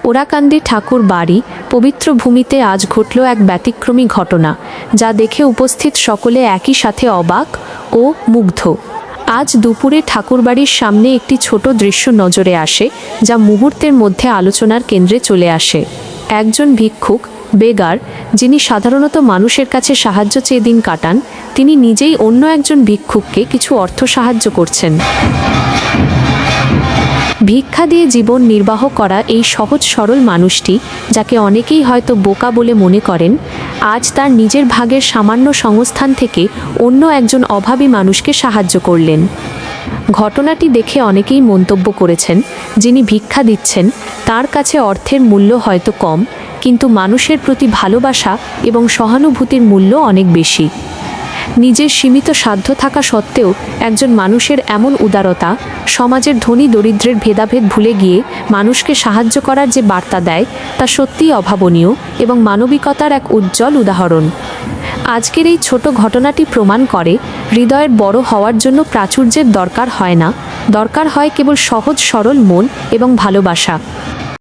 ওরাকান্দি ঠাকুর বাড়ি পবিত্র ভূমিতে আজ ঘটল এক ব্যতিক্রমী ঘটনা, যা দেখে উপস্থিত সকলে একই সাথে অবাক ও মুগ্ধ। আজ দুপুরে ঠাকুরবাড়ির সামনে একটি ছোট দৃশ্য নজরে আসে, যা মুহূর্তের মধ্যে আলোচনার কেন্দ্রে চলে আসে। একজন ভিক্ষুক বেগার, যিনি সাধারণত মানুষের কাছে সাহায্য চেয়ে দিন কাটান, তিনি নিজেই অন্য একজন ভিক্ষুককে কিছু অর্থ সাহায্য করছেন। ভিক্ষা দিয়ে জীবন নির্বাহ করা এই সহজ সরল মানুষটি, যাকে অনেকেই হয়তো বোকা বলে মনে করেন, আজ তার নিজের ভাগের সামান্য সংস্থান থেকে অন্য একজন অভাবী মানুষকে সাহায্য করলেন। ঘটনাটি দেখে অনেকেই মন্তব্য করেছেন, যিনি ভিক্ষা দিচ্ছেন তার কাছে অর্থের মূল্য হয়তো কম, কিন্তু মানুষের প্রতি ভালোবাসা এবং সহানুভূতির মূল্য অনেক বেশি। নিজের সীমিত সাধ্য থাকা সত্ত্বেও একজন মানুষের এমন উদারতা, সমাজের ধনী দরিদ্রের ভেদাভেদ ভুলে গিয়ে মানুষকে সাহায্য করার যে বার্তা দেয়, তা সত্যিই অভাবনীয় এবং মানবিকতার এক উজ্জ্বল উদাহরণ। আজকের এই ছোট ঘটনাটি প্রমাণ করে, হৃদয়ের বড় হওয়ার জন্য প্রাচুর্যের দরকার হয় না, দরকার হয় কেবল সহজ সরল মন এবং ভালোবাসা।